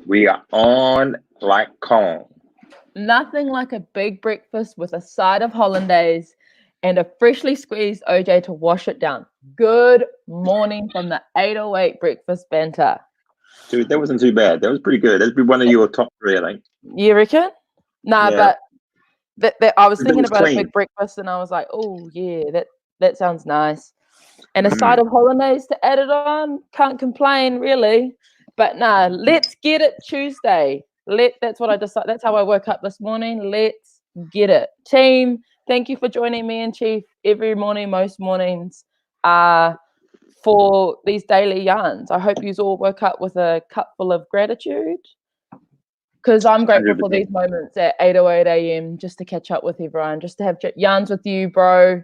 We are on like Kong. Nothing like a big breakfast with a side of hollandaise and a freshly squeezed OJ to wash it down. Good morning from the 808 Breakfast Banter. Dude, that wasn't too bad. That was pretty good. That'd be one of your top three, I think. You reckon? Nah, Yeah. but I was That thinking was about a clean. big breakfast and I was like, oh, yeah, that sounds nice. And a side Mm. of hollandaise to add it on. Can't complain, really. But nah, let's get it Tuesday. That's what I decided. That's how I woke up this morning. Let's get it. Team, thank you for joining me and Chief every morning, most mornings, for these daily yarns. I hope you all woke up with a cup full of gratitude. Because I'm grateful for 100%. these moments at 8:08 a.m. just to catch up with everyone, just to have yarns with you, bro.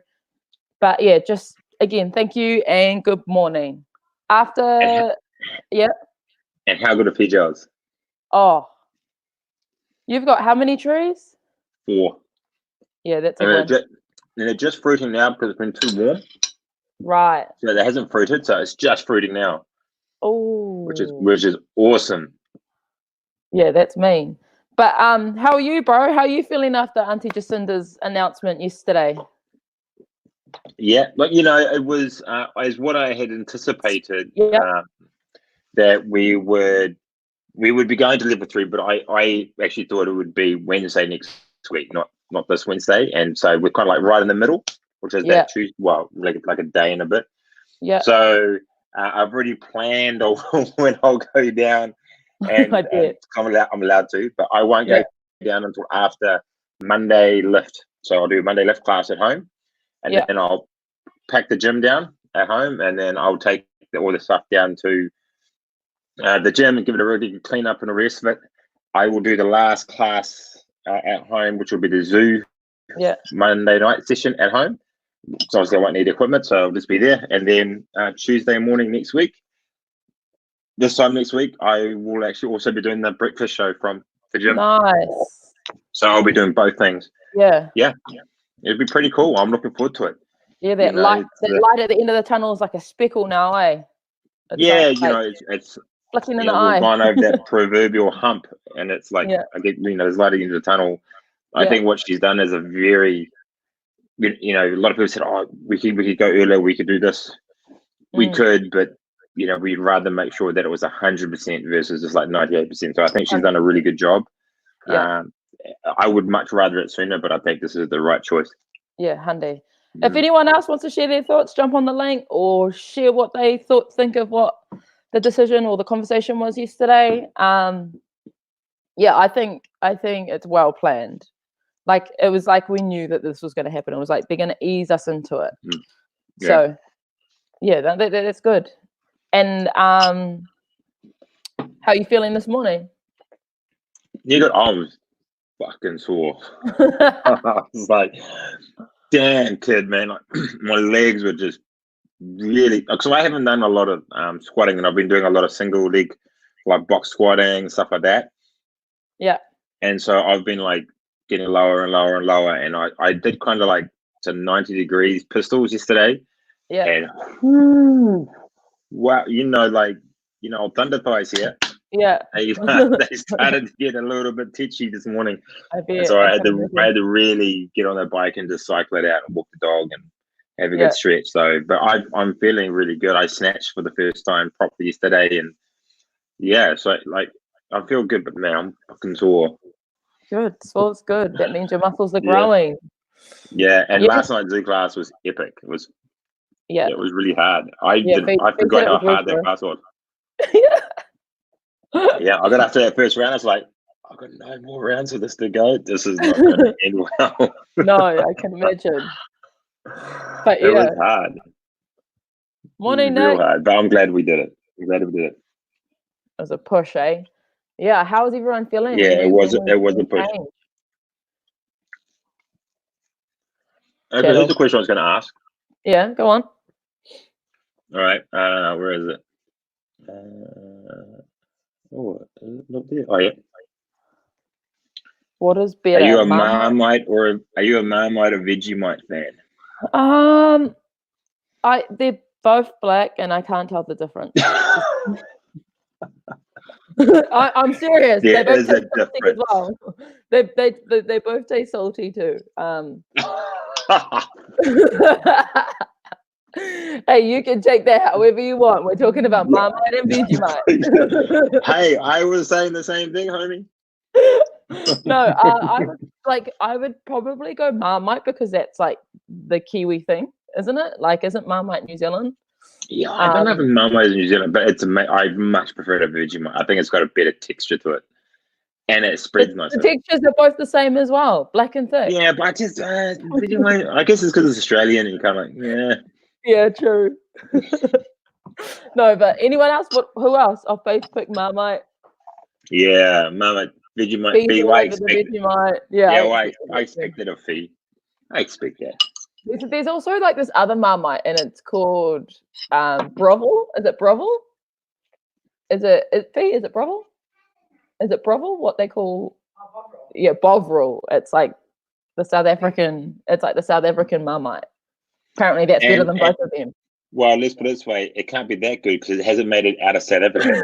But yeah, just again, thank you and good morning. And, Yeah. and how good are PJs? Oh, you've got how many trees? 4. Yeah, that's a And win. they're just fruiting now because it's been too warm. Right. So it hasn't fruited, so it's just fruiting now, Oh, which is awesome. yeah, that's mean. But how are you, bro? How are you feeling after Auntie Jacinda's announcement yesterday? Yeah, but it was as what I had anticipated. Yeah. That we would be going to level 3, but I actually thought it would be Wednesday next week, not this Wednesday, and so we're kind of like right in the middle, which is that Tuesday. Well, like a day and a bit. Yeah. So I've already planned when I'll go down, and I'm allowed to, but I won't go down until after Monday lift. So I'll do Monday lift class at home, and then I'll pack the gym down at home, and then I'll take all the stuff down to the gym and give it a really clean up and a rest of it. I will do the last class at home, which will be the zoo Monday night session at home. So obviously I won't need equipment, so I'll just be there. And then Tuesday morning next week, this time next week, I will actually also be doing the breakfast show from the gym. Nice. So I'll be doing both things. Yeah. It'd be pretty cool. I'm looking forward to it. Yeah, that light at the end of the tunnel is like a speckle now, eh? It's flicking in the eye. We've gone over that proverbial hump, and it's like I get there's light at the end of the tunnel. I think what she's done is a very, a lot of people said, "Oh, we could go earlier, we could do this, we could," but we'd rather make sure that it was 100% versus just like 98%. So I think she's done a really good job. I would much rather it sooner, but I think this is the right choice. Yeah, handy. If anyone else wants to share their thoughts, jump on the link or share what they think of what the decision or the conversation was yesterday. I think it's well planned. Like it was like we knew that this was going to happen. It was like they're going to ease us into it. So that's good. And how are you feeling this morning? Yeah, I was fucking sore. I was like, damn, kid, man. Like, my legs were just really, because I haven't done a lot of squatting, and I've been doing a lot of single leg, like box squatting, stuff like that. Yeah. And so I've been like getting lower and lower and lower. And I did kind of like to 90 degrees pistols yesterday. Yeah. And wow, thunder thighs here. Yeah. They started to get a little bit titchy this morning. So I had to really get on the bike and just cycle it out and walk the dog and have a good stretch. So, but I'm feeling really good. I snatched for the first time properly yesterday, and so like I feel good, but man, I'm fucking sore. Good. So it's good. That means your muscles are growing. Yeah, and last night's zoo class was epic. It was it was really hard. I forgot how hard that class was. Yeah, I got after that first round. I was like, I've got 9 more rounds of this to go. This is not going to end well. No, I can imagine. But it was hard. Morning, real hard. But I'm glad we did it. It was a push, eh? Yeah. How's everyone feeling? Yeah, it was a push. Okay, here's the question I was going to ask. Yeah, go on. All right. Where is it? Not there. Oh, yeah. What is better? Are you a Marmite or Vegemite fan? They're both black, and I can't tell the difference. I'm serious. There they both is a taste salty as well. They both taste salty too. Hey, you can take that however you want. We're talking about Marmite and Vegemite. Hey, I was saying the same thing, homie. No, I would probably go Marmite because that's like the Kiwi thing, isn't it? Like, isn't Marmite New Zealand? Yeah, I don't know if Marmite is New Zealand, but I much prefer the Vegemite. I think it's got a better texture to it, and it spreads nicer. The textures are both the same as well, black and thick. Yeah, but I just Vegemite. I guess it's because it's Australian, and you kind of like, yeah. Yeah, true. No, but anyone else? Who else? I'll both pick Marmite. Yeah, Marmite, Vegemite, Fee. I expect Vegemite. Yeah, I expected a Fee. I expect that. There's also like this other Marmite, and it's called Brovel. Is it Brovel? Is it Fee? Is it Brovel? Is it Brovel? What they call? Yeah, Bovril. It's like the South African. It's like the South African Marmite. Apparently, that's better than both of them. Well, let's put it this way: it can't be that good because it hasn't made it out of South Africa.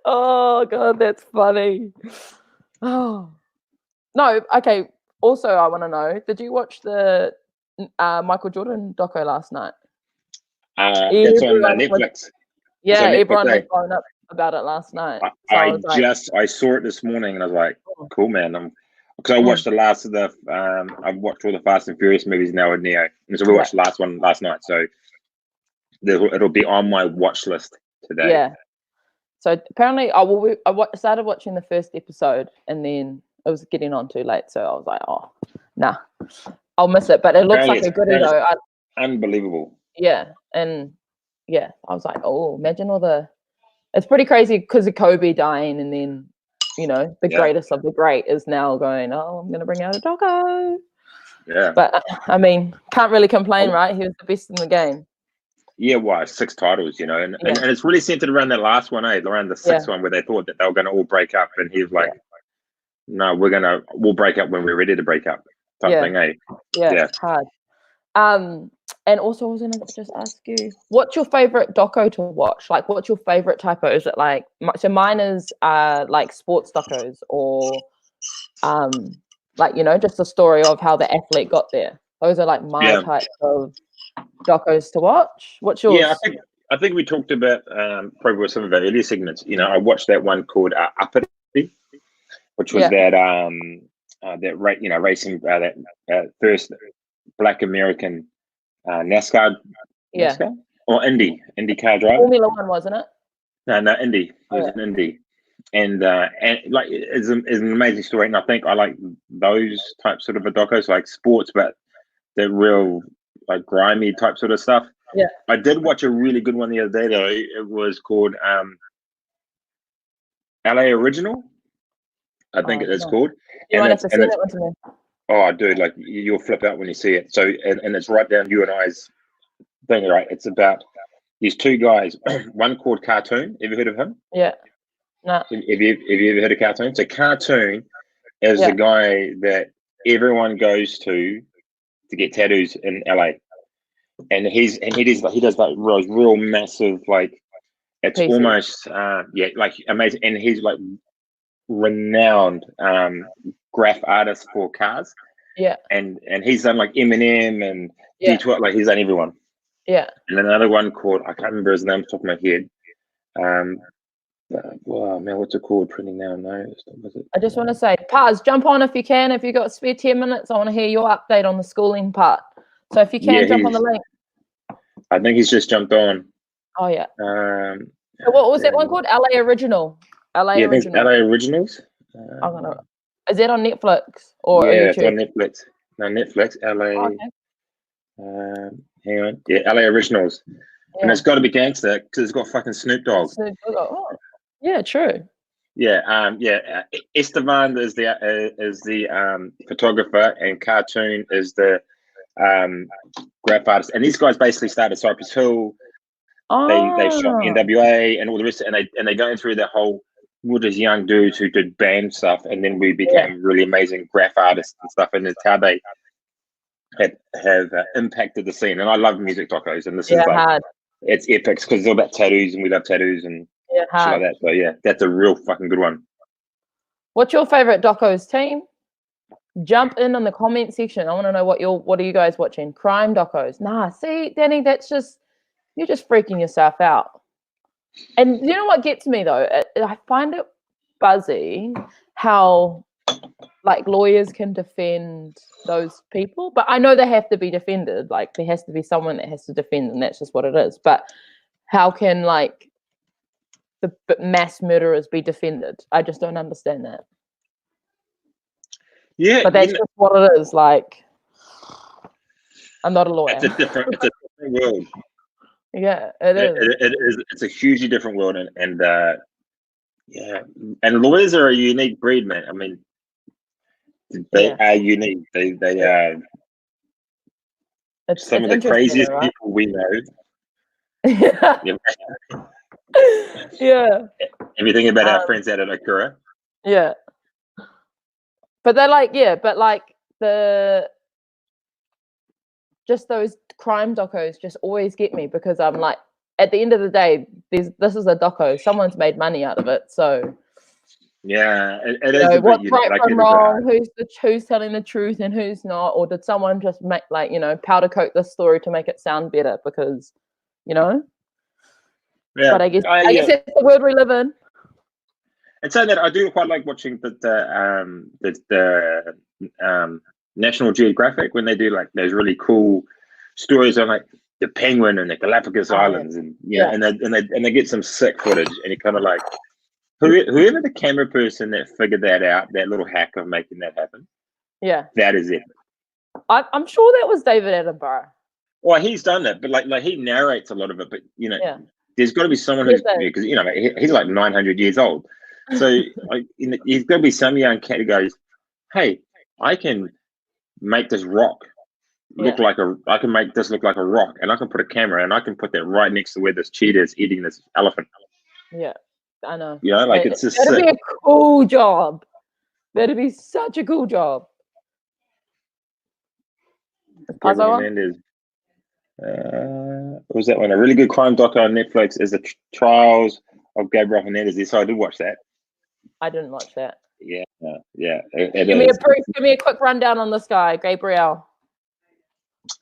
Oh God, that's funny. Oh no, okay. Also, I want to know: did you watch the Michael Jordan doco last night? That's on Netflix. Yeah, everyone was blowing up about it last night. I saw it this morning and I was like, cool, man. Because I watched the last of the I've watched all the Fast and Furious movies now with Neo, and so we watched the last one last night. So it'll be on my watch list today. Yeah. So apparently, I started watching the first episode, and then it was getting on too late. So I was like, oh, nah, I'll miss it. But it looks like a goodie though. Unbelievable. Yeah, and yeah, I was like, oh, imagine all the. It's pretty crazy because of Kobe dying, and then the greatest of the great is now going. Oh, I'm gonna bring out a doco. Yeah, but I mean, can't really complain, right? He was the best in the game. Yeah, why 6 titles, and it's really centered around that last one, around the 6th one where they thought that they were going to all break up, and he was like, "No, we'll break up when we're ready to break up." Something, Yeah, it's hard. And also, I was going to just ask you, what's your favorite doco to watch? Like, what's your favorite type of? Is it like so? Mine is like sports docos, or like just the story of how the athlete got there. Those are like my types of docos to watch. What's yours? Yeah, I think we talked about probably with some of our earlier segments. I watched that one called Uppity, which was that racing that first Black American NASCAR or Indy car driver. Formula One, wasn't it? No, Indy. It was an Indy, and like it's an amazing story. And I think I like those types sort of docos, like sports, but the real like grimy type sort of stuff. Yeah, I did watch a really good one the other day though. It was called LA Original. I think it is called. You might have to send that one to me. Oh, dude, like you'll flip out when you see it. So, and it's right down you and I's thing, right? It's about these 2 guys. One called Cartoon. Have you heard of him? Yeah. No. Have you ever heard of Cartoon? So, Cartoon is the guy that everyone goes to get tattoos in LA, and he does like real massive, like it's pieces. Almost like amazing, and he's like renowned graph artist for cars. Yeah, and he's done like Eminem and D12, like he's done everyone. Yeah, and another one called, I can't remember his name off the top of my head. Wow, man, what's it called? Printing now? No, I just want to say, Paz, jump on if you can. If you've got spare 10 minutes, I want to hear your update on the schooling part. So if you can, jump on the link. I think he's just jumped on. Oh yeah. So what was that one called? LA Original. Original. LA Originals. Is that on Netflix or YouTube? It's on Netflix. No, Netflix. LA. Hang on. Yeah, LA Originals. And it's got to be gangster because it's got fucking Snoop Dogg. Yeah, true. Yeah, Estevan is the photographer, and Cartoon is the graph artist. And these guys basically started Cypress Hill. They shot NWA and all the rest, and they going through that whole. We're just young dudes who did band stuff, and then we became really amazing graph artists and stuff. And it's how they have impacted the scene. And I love music docos, and this is like it's epic because it's all about tattoos and we love tattoos and shit like that. So yeah, that's a real fucking good one. What's your favorite docos, team? Jump in on the comment section. I want to know what are you guys watching? Crime docos. Nah, see, Danny, you're just freaking yourself out. And you know what gets me though? I find it buzzy how like lawyers can defend those people, but I know they have to be defended. Like there has to be someone that has to defend them. That's just what it is. But how can like the mass murderers be defended? I just don't understand that. Yeah, but that's just what it is. Like, I'm not a lawyer. It's a different world. Yeah, it is. It is. It's a hugely different world, and yeah, and lawyers are a unique breed, man. I mean, they are unique. They are some of the craziest people we know. Yeah. Everything about our friends out at Akura. Yeah. But they're like, just those crime docos just always get me because I'm like, at the end of the day, this is a doco. Someone's made money out of it, so. Yeah, it is. What's right from wrong? Who's telling the truth and who's not? Or did someone just make powder coat this story to make it sound better? Because, Yeah. But I guess that's the world we live in. And so that I do quite like watching the National Geographic when they do like those really cool stories on like the penguin and the Galapagos Islands, and and they get some sick footage, and you're kind of like, whoever the camera person that figured that out, that little hack of making that happen, that is it. I'm sure that was David Attenborough. Well, he's done that, but like he narrates a lot of it, but there's got to be someone who's because he's like 900 years old. So he's got to be some young cat who goes, "Hey, I can make this rock I can make this look like a rock, and I can put a camera and I can put that right next to where this cheetah is eating this elephant." Yeah, I know. It's just that'd be a cool job. That'd be such a cool job. What was that one? A really good crime doc on Netflix is the Trials of Gabriel Hernandez. So I did watch that. I didn't watch that. Yeah. Give me a quick rundown on this guy, Gabriel.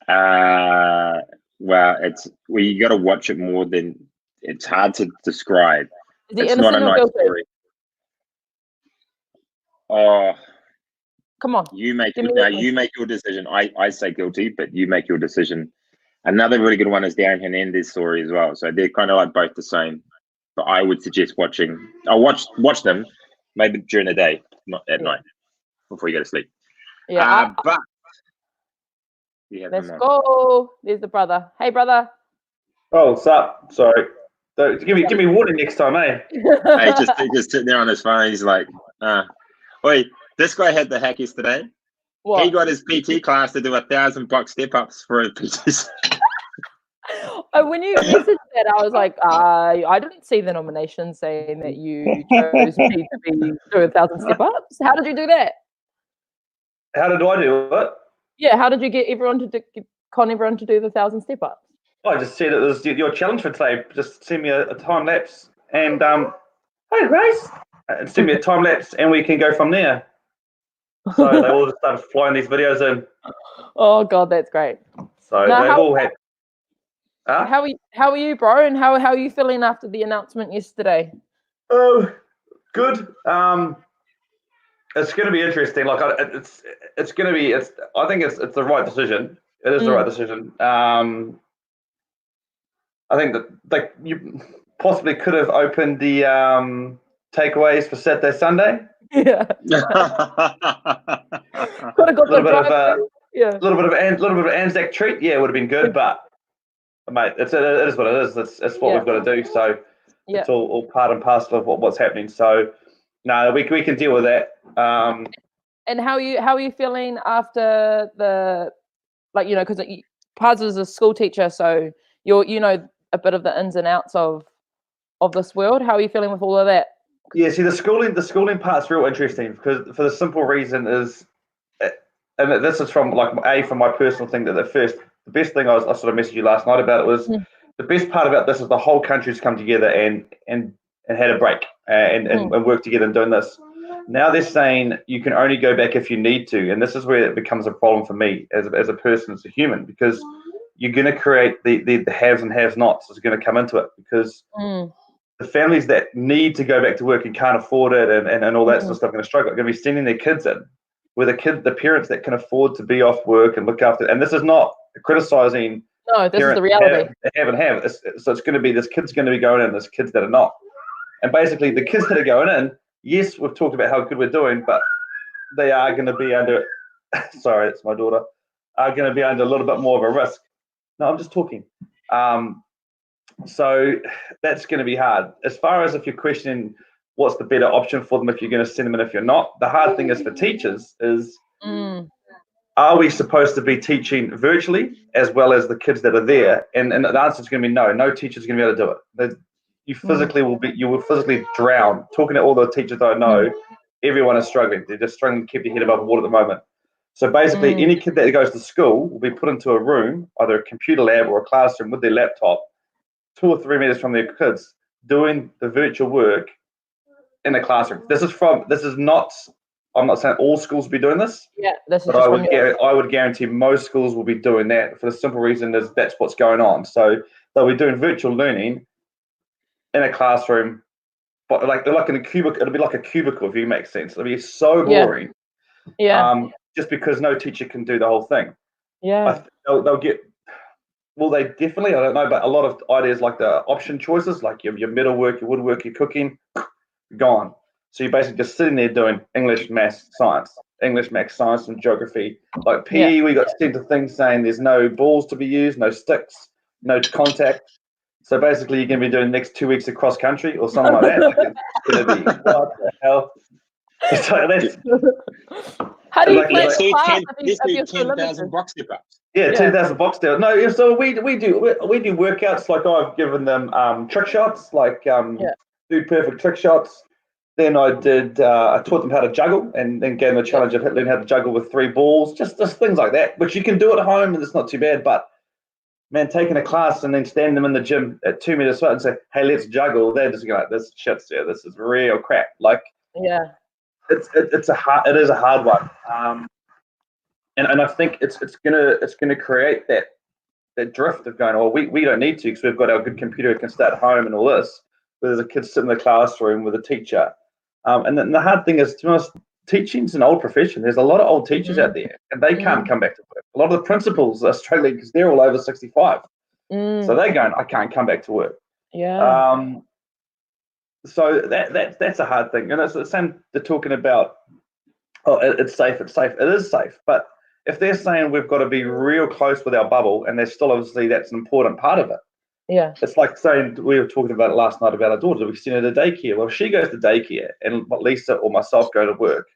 Well, you got to watch it more than it's hard to describe. Is he innocent or guilty? Story. Oh, come on! You make your decision. I say guilty, but you make your decision. Another really good one is Darren Hernandez's story as well. So they're kind of like both the same. But I would suggest watching. I'll watch them maybe during the day, not at night, before you go to sleep. Yeah. But let's go. There's the brother. Hey, brother. Oh, what's up? Sorry. Give me warning next time, eh? Hey, just sitting there on his phone. He's like, wait, this guy had the hack yesterday. What? He got his PT class to do $1,000 step ups for a PT. When you messaged that, I was like, I didn't see the nomination saying that you chose me to be doing 1,000 step ups. How did you do that? How did I do it? Yeah, how did you get everyone to do the 1,000 step ups? I just said it was your challenge for today. Just send me a time lapse and hey Grace, and send me a time lapse and we can go from there. So they all just started flying these videos in. Oh God, that's great. So they've all had. How are you, bro? And how are you feeling after the announcement yesterday? Oh, good. It's going to be interesting. Like it's going to be. I think it's the right decision. It is the right decision. I think that you possibly could have opened the takeaways for Saturday, Sunday. Yeah. Could have got a little bit of Anzac treat. Yeah, it would have been good, but mate, it is what it is. It's what we've got to do. So it's all part and parcel of what's happening. So no, we can deal with that. And how are you feeling after because Paz is a school teacher, so you're a bit of the ins and outs of this world. How are you feeling with all of that? Yeah, see, the schooling part's real interesting because for the simple reason is, and this is from my personal thing, that the best thing I sort of messaged you last night about it was the best part about this is the whole country's come together and had a break and work together in doing this. Now they're saying you can only go back if you need to, and this is where it becomes a problem for me as a person, as a human, because you're going to create the haves and have-nots is going to come into it, because the families that need to go back to work and can't afford it and all that sort of stuff are going to struggle. They're going to be sending their kids in, where the parents that can afford to be off work and look after. And this is not criticizing. No, this is the reality. Have. So it's going to be, this kid's going to be going in, there's kids that are not. And basically the kids that are going in, yes, we've talked about how good we're doing, but they are going to be under, sorry, it's my daughter, are going to be under a little bit more of a risk. No, I'm just talking. So that's going to be hard. As far as if you're questioning what's the better option for them, if you're going to send them in, if you're not, the hard thing is for teachers is, are we supposed to be teaching virtually as well as the kids that are there? And the answer is going to be no. No teacher's going to be able to do it. You will physically drown. Talking to all the teachers that I know, everyone is struggling. They're just struggling to keep their head above water at the moment. So basically, any kid that goes to school will be put into a room, either a computer lab or a classroom, with their laptop, 2 or 3 meters from their kids, doing the virtual work in a classroom. This is not. I'm not saying all schools will be doing this. Yeah, this is. But I would guarantee most schools will be doing that, for the simple reason is that's what's going on. So they'll be doing virtual learning in a classroom, but like in a cubicle. It'll be like a cubicle, if you make sense. It'll be so boring. Yeah. Just because no teacher can do the whole thing. Yeah. They'll get. Well, they definitely. I don't know, but a lot of ideas like the option choices, like your metalwork, your woodwork, your cooking, gone. So you're basically just sitting there doing English, maths, science, and geography. Like PE, we got sent to things saying there's no balls to be used, no sticks, no contact. So basically, you're going to be doing the next 2 weeks of cross country or something like that. Like, it's going to be, what the hell? So that's, how do you play let's do class 10,000 box step ups. Yeah, 10,000 box step. No, so we do workouts. Like I've given them trick shots, like do perfect trick shots. Then I taught them how to juggle, and then gave them a challenge of learning how to juggle with 3 balls, just things like that, which you can do at home, and it's not too bad. But man, taking a class and then standing them in the gym at 2 meters apart and say, "Hey, let's juggle," they're just going like, "This shit's there. This is real crap." Like, it is a hard one, and I think it's gonna create that drift of going, "Oh, we don't need to, because we've got our good computer, can stay at home and all this." But there's a kid sitting in the classroom with a teacher. And then the hard thing is, to be honest, teaching's an old profession. There's a lot of old teachers out there, and they can't come back to work. A lot of the principals are struggling because they're all over 65. So they're going, "I can't come back to work." So that's a hard thing. And it's the same, they're talking about, oh, it's safe. It is safe. But if they're saying we've got to be real close with our bubble, and there's still obviously that's an important part of it. Yeah. It's like saying, we were talking about it last night about our daughter. We send her to daycare. Well, if she goes to daycare and Lisa or myself go to work,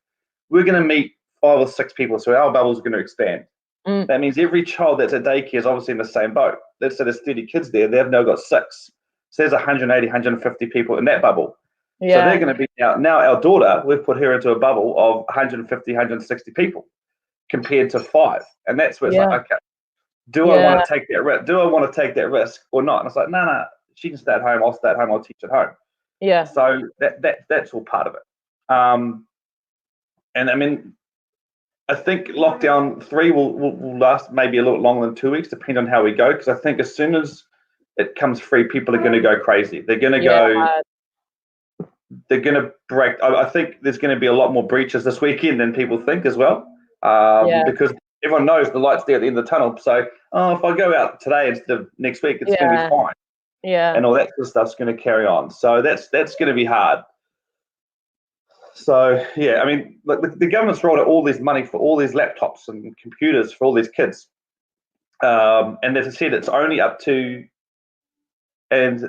we're going to meet 5 or 6 people. So our bubble's going to expand. That means every child that's at daycare is obviously in the same boat. Let's say there's 30 kids there. They've now got 6. So there's 180, 150 people in that bubble. So they're going to be now our daughter, we've put her into a bubble of 150, 160 people compared to 5. And that's where it's like, okay, do I want to take that risk? Do I want to take that risk or not? And it's like, no, she can stay at home. I'll stay at home. I'll teach at home. Yeah. So that's all part of it. And I mean, I think lockdown 3 will last maybe a little longer than 2 weeks, depending on how we go. Because I think as soon as it comes free, people are going to go crazy. They're going to go. They're going to break. I think there's going to be a lot more breaches this weekend than people think as well. Because everyone knows the light's there at the end of the tunnel. So, if I go out today instead of next week, it's going to be fine. Yeah. And all that sort of stuff's going to carry on. So that's going to be hard. So, I mean, the government's rolled out all this money for all these laptops and computers for all these kids. And as I said, it's only up to, and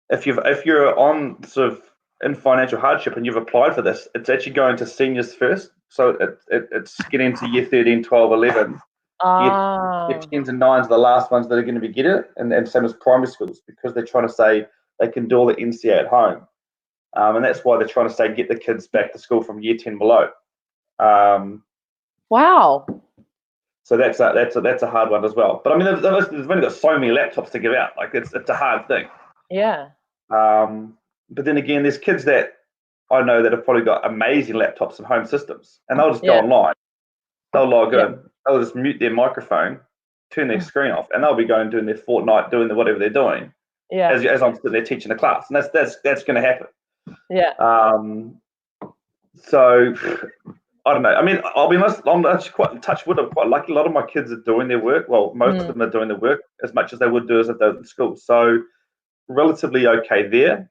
if you're on sort of in financial hardship and you've applied for this, it's actually going to seniors first. So it's getting to year 13, 12, 11. Year 10s and 9s are the last ones that are going to be getting it, and same as primary schools, because they're trying to say they can do all the NCA at home. And that's why they're trying to say get the kids back to school from year 10 below. Wow. So that's a hard one as well. But I mean, they've only got so many laptops to give out. Like it's a hard thing. Yeah. But then again, there's kids that I know that have probably got amazing laptops and home systems, and they'll just go online. They'll log in. They'll just mute their microphone, turn their screen off, and they'll be going doing their Fortnite, doing whatever they're doing. Yeah. As I'm sitting there teaching the class, and that's going to happen. Yeah. So I don't know. I mean, I'll be honest. I'm actually quite in touch with. I'm quite lucky. A lot of my kids are doing their work. Well, most of them are doing their work as much as they would do as if they were in school. So relatively okay there.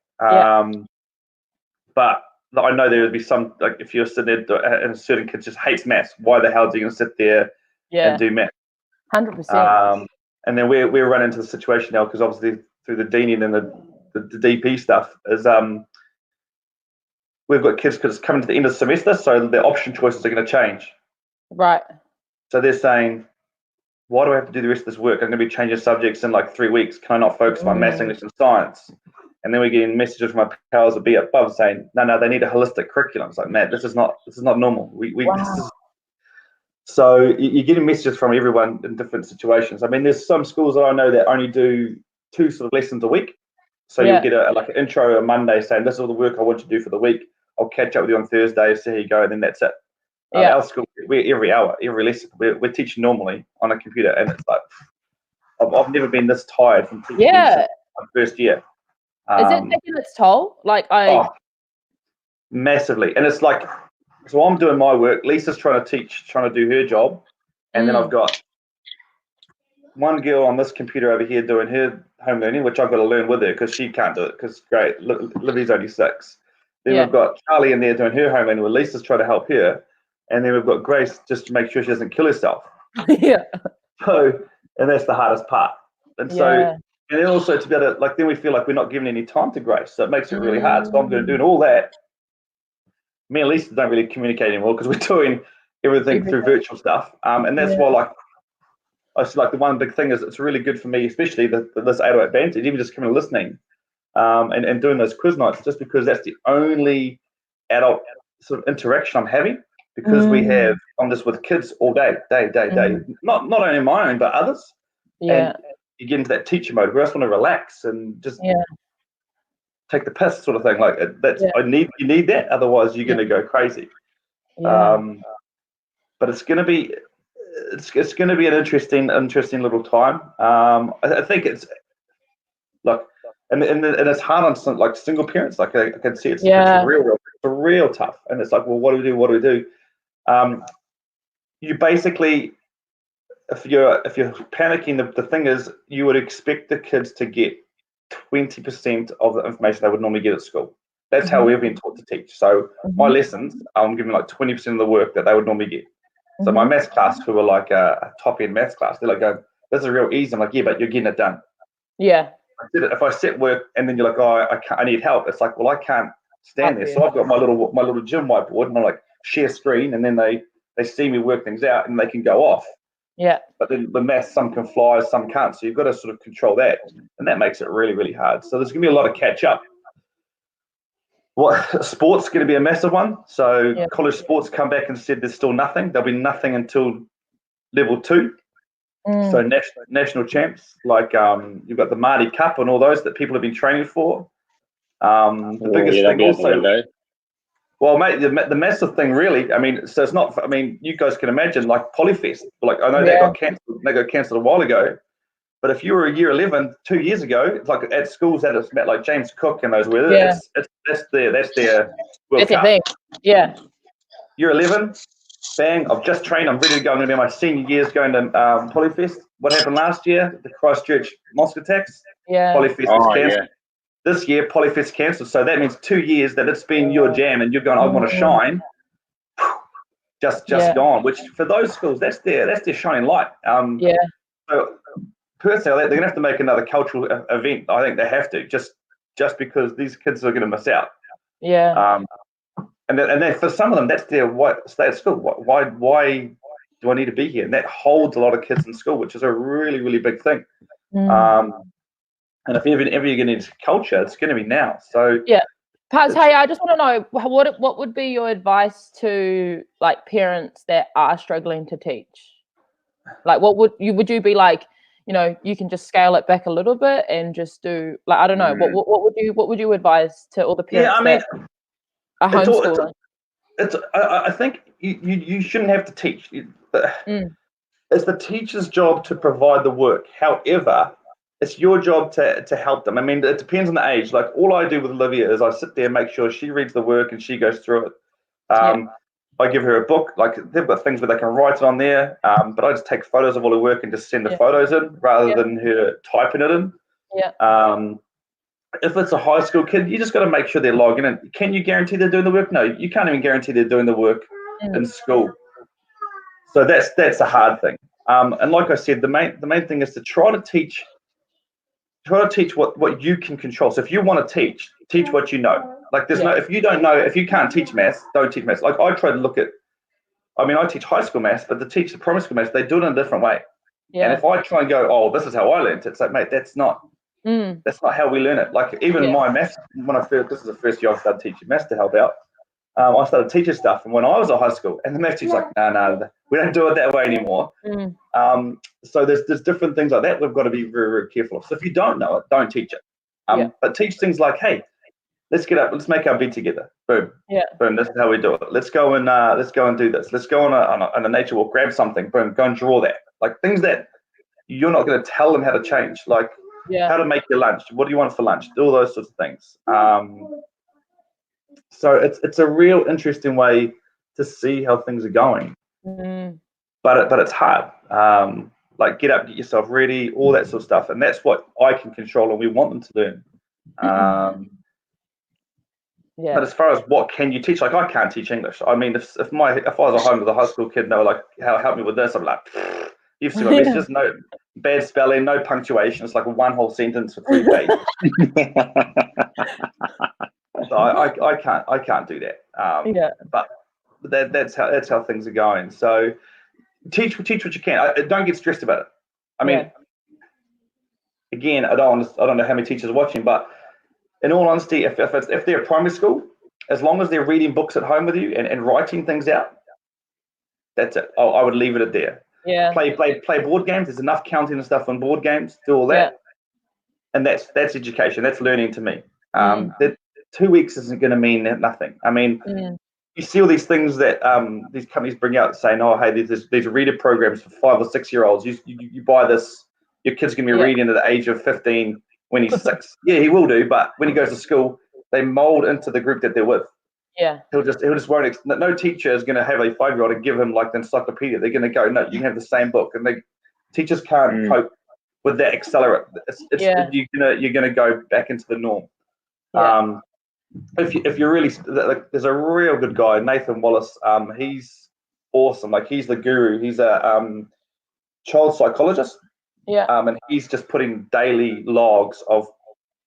But I know there would be some, like if you're sitting there and a certain kid just hates maths, why the hell are you going to sit there and do maths? 100%. And then we're running into the situation now because obviously through the deaning and the DP stuff is we've got kids because it's coming to the end of the semester, so their option choices are going to change. Right. So they're saying, why do I have to do the rest of this work? I'm going to be changing subjects in like 3 weeks. Can I not focus on maths, English, and science? And then we're getting messages from my pals at Be Above saying, no, they need a holistic curriculum. It's like, man, this is not normal. So you're getting messages from everyone in different situations. I mean, there's some schools that I know that only do 2 sort of lessons a week. So you'll get like an intro on Monday saying, this is all the work I want you to do for the week. I'll catch up with you on Thursday, see how you go, and then that's it. Our school, we're every hour, every lesson, we're teaching normally on a computer, and it's like, I've never been this tired from teaching since my first year. Is it taking its toll? Massively. And it's like, so I'm doing my work, Lisa's trying to do her job, and then I've got one girl on this computer over here doing her home learning, which I've got to learn with her because she can't do it because great, Livy's only 6. Then we've got Charlie in there doing her home learning where Lisa's trying to help her, and then we've got Grace just to make sure she doesn't kill herself. So, and that's the hardest part. And so, and then also to be able to, like, then we feel like we're not giving any time to Grace, so it makes it really hard. So I'm doing all that. Me and Lisa don't really communicate anymore because we're doing everything through virtual stuff. And that's why, like, I feel like the one big thing is it's really good for me, especially this 808 banter, even just coming and listening and doing those quiz nights, just because that's the only adult sort of interaction I'm having, because I'm just with kids all day. Not only my own, but others. And you get into that teacher mode where I just want to relax and just take the piss sort of thing. Like you need that, otherwise you're going to go crazy. But it's going to be an interesting little time. I think it's like, and it's hard on some, like, single parents. Like I can see it's real tough. And it's like, well, what do we do? You basically, if you're panicking, the thing is, you would expect the kids to get 20% of the information they would normally get at school. That's how we've been taught to teach. So my lessons, I'm giving like 20% of the work that they would normally get. So my maths class, who were like a top-end maths class, they're like going, this is real easy. I'm like, yeah, but you're getting it done. Yeah. If I set work and then you're like, oh, I need help, it's like, well, I can't stand there. So I've got my little gym whiteboard, and I like share screen, and then they see me work things out, and they can go off. Yeah. But then the maths, some can fly, some can't. So you've got to sort of control that, and that makes it really, really hard. So there's going to be a lot of catch up. Sports going to be a massive one. So college sports come back and said there's still nothing. There'll be nothing until level 2. So national champs, like you've got the Marty Cup and all those that people have been training for. The biggest thing also. Well, mate, the massive thing really, I mean, so it's not, I mean, you guys can imagine, like Polyfest, like I know they got cancelled a while ago, but if you were a year 11 2 years ago, it's like at schools that it's met, like James Cook and those, where that's their World Cup. Thing. Yeah. Year 11, bang, I've just trained, I'm ready to go. I'm going to be my senior years going to Polyfest. What happened last year? The Christchurch mosque attacks. Polyfest is cancelled. This year, Polyfest cancelled. So that means 2 years that it's been your jam and you're going, I want to shine. Just gone. Which for those schools, that's their shining light. So personally, they're going to have to make another cultural event. I think they have to, just because these kids are going to miss out. And then for some of them, that's their stay at school. Why do I need to be here? And that holds a lot of kids in school, which is a really, really big thing. And if ever you're going to need culture, it's going to be now. So Paz, hey, I just want to know what would be your advice to, like, parents that are struggling to teach? Like, what would you be like? You know, you can just scale it back a little bit and just do like, I don't know. What would you advise to all the parents that are homeschooling? I think you shouldn't have to teach. It's the teacher's job to provide the work. However, it's your job to help them. I mean, it depends on the age. Like, all I do with Olivia is I sit there and make sure she reads the work and she goes through it. I give her a book. Like, they've got things where they can write it on there, but I just take photos of all her work and just send the photos in rather than her typing it in. If it's a high school kid, you just got to make sure they're logging in. Can you guarantee they're doing the work? No, you can't even guarantee they're doing the work in school. So that's a hard thing. And like I said, the main thing is to try to teach what you can control. So if you want to teach what you know. Like, there's no, if you don't know, if you can't teach maths, don't teach maths. Like, I try to look at, I mean, I teach high school maths, but to teach the primary school maths, they do it in a different way. And if I try and go, oh, this is how I learned it, it's like, mate, that's not how we learn it. Like, even my maths, this is the first year I started teaching maths to help out. I started teaching stuff, and when I was at high school, and the maths teacher's like, no, we don't do it that way anymore. So there's different things like that we've got to be very, very careful of. So if you don't know it, don't teach it. But teach things like, hey, let's get up, let's make our bed together. Boom. Boom. This is how we do it. Let's go and do this. Let's go on a nature walk, grab something, boom, go and draw that. Like, things that you're not going to tell them how to change, like how to make your lunch, what do you want for lunch, do all those sorts of things. So it's a real interesting way to see how things are going. But it's hard. Like, get up, get yourself ready, all that sort of stuff, and that's what I can control and we want them to learn. But as far as what can you teach, like, I can't teach English. I mean, if I was at home with a high school kid and they were like, help me with this, I'm like, you've seen my messages, no bad spelling, no punctuation. It's like one whole sentence for 3 pages. So I can't do that. But that's how things are going. So teach what you can. Don't get stressed about it. I mean, again, I don't know how many teachers are watching, but in all honesty, if they're primary school, as long as they're reading books at home with you and writing things out, that's it. I would leave it at there. Play board games. There's enough counting and stuff on board games. Do all that, and that's education. That's learning to me. That 2 weeks isn't going to mean nothing. I mean, you see all these things that these companies bring out saying, oh, hey, there's these reader programs for 5 or 6 year olds. You buy this, your kid's going to be reading at the age of 15 when he's 6. Yeah, he will do, but when he goes to school, they mold into the group that they're with. He'll just won't. No teacher is going to have a 5-year-old and give him like the encyclopedia. They're going to go, no, you can have the same book, and teachers can't cope with that accelerate. You're gonna go back into the norm. If you're really, like, there's a real good guy, Nathan Wallace. He's awesome. Like, he's the guru. He's a child psychologist. And he's just putting daily logs of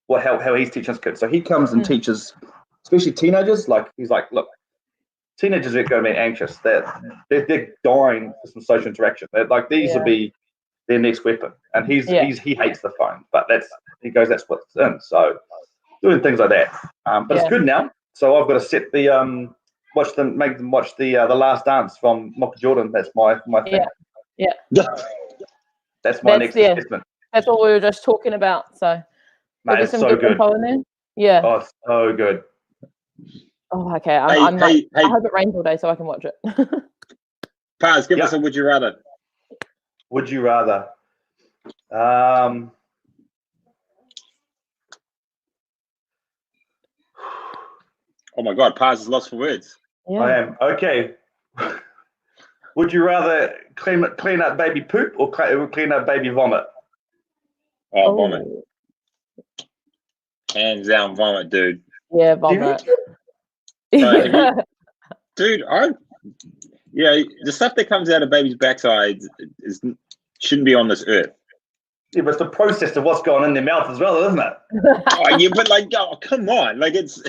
how he's teaching his kids. So he comes and teaches, especially teenagers. Like, he's like, look, teenagers are going to be anxious. They're dying for some social interaction. Like, these will be their next weapon. And he hates the phone, but that's what's in. So doing things like that. But it's good now. So I've got to set make them watch the Last Dance from Michael Jordan. That's my thing. That's my next assessment. That's what we were just talking about. So mate, it's so good. In there. Oh, so good. Oh, okay. I hope it rains all day so I can watch it. Paz, give us a would you rather. Would you rather? Oh my God, Paz is lost for words. I am. Okay. Would you rather clean up baby poop or clean up baby vomit? Oh, vomit. Hands down, vomit, dude. Yeah, vomit. Dude, the stuff that comes out of baby's backside shouldn't be on this earth. Yeah, but it's the process of what's going in their mouth as well, isn't it? But come on, like, it's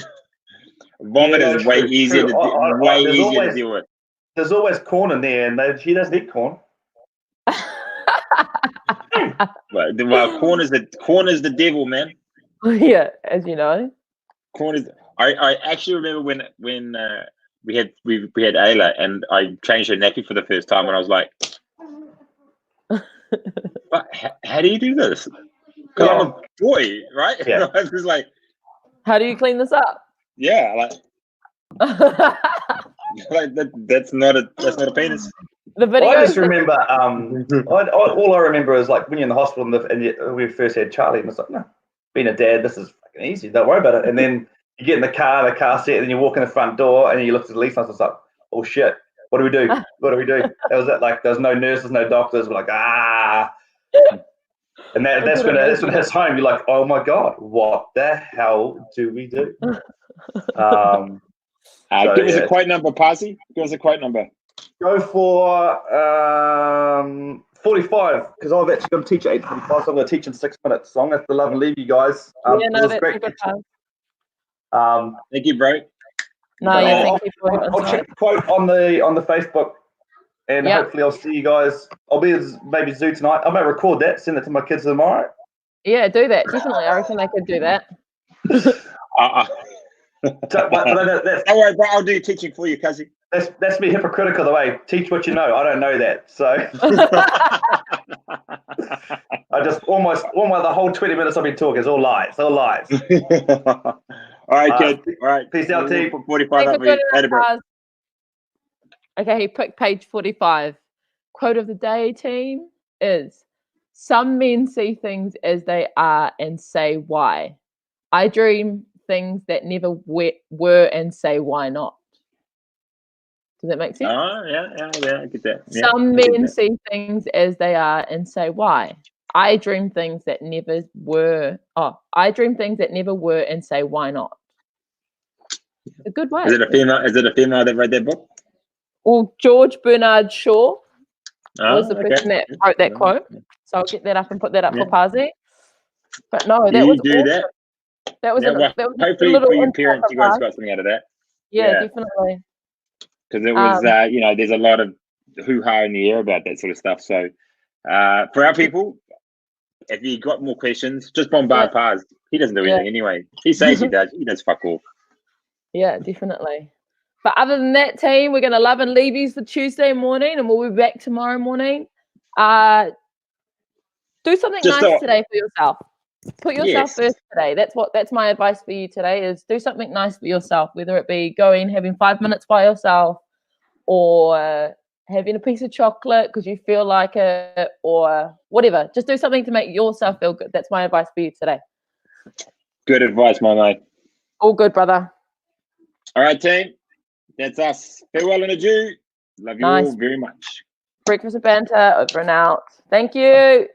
vomit is way easier to deal with. There's always corn in there, and she doesn't eat corn. Well, corn is the devil, man. Yeah, as you know. Corn is. I actually remember when we had Ayla, and I changed her nappy for the first time, and I was like, But how do you do this? Because I'm a boy, right? Yeah. It's just like, how do you clean this up? Yeah, like that's not a penis. The video. I just remember, all I remember is like when you're in the hospital and we first had Charlie, and it's like, no, being a dad, this is fucking easy. Don't worry about it. And then you get in the car seat, and then you walk in the front door, and you look at the lease, and it's like, oh shit, what do we do? What do we do? That was it. Like, there's no nurses, no doctors. We're like, and that's when it hits home. You're like, oh my god, what the hell do we do? Give us a quote number, Pazzi. Give us a quote number. Go for 45, because I've actually got to teach at 8:45, so I'm going to teach in 6 minutes. So I'm going to have to love and leave you guys. That's great. a good time. Thank you, bro. Thank you for I'll check the quote on the Facebook, and hopefully I'll see you guys. I'll be at maybe Zoo tonight. I might record that, send it to my kids tomorrow. Yeah, do that. Definitely. I reckon they could do that. Don't worry, bro. I'll do teaching for you, Cuzzy. That's me hypocritical the way. Teach what you know. I don't know that. So I just almost the whole 20 minutes I've been talking is all lies. All lies. All right, kid. All right. Peace out, team. 45 up for you. Okay, he picked page 45. Quote of the day, team, is some men see things as they are and say why. I dream things that never were and say why not. Does that make sense? Oh, yeah, I get that. Some men see things as they are and say why. I dream things that never were. I dream things that never were and say why not. A good way. Is it a female that read that book? Well, George Bernard Shaw was the person that wrote that quote. So I'll get that up and put that up for Pazzi. But no, that was awesome. That. That was hopefully for your parents, you guys got something out of that. Yeah. Definitely. Because it was, there's a lot of hoo-ha in the air about that sort of stuff. So for our people, if you got more questions, just bombard Paz. He doesn't do anything anyway. He says he does. He does fuck all. Yeah, definitely. But other than that, team, we're going to love and leave you for Tuesday morning, and we'll be back tomorrow morning. Do something nice today for yourself. Put yourself first today. That's my advice for you today, is do something nice for yourself, whether it be having 5 minutes by yourself, or having a piece of chocolate because you feel like it, or whatever. Just do something to make yourself feel good. That's my advice for you today. Good advice, my mate. All good, brother. All right, team. That's us. Farewell and adieu. Love you all very much. Breakfast Banter over and out. Thank you.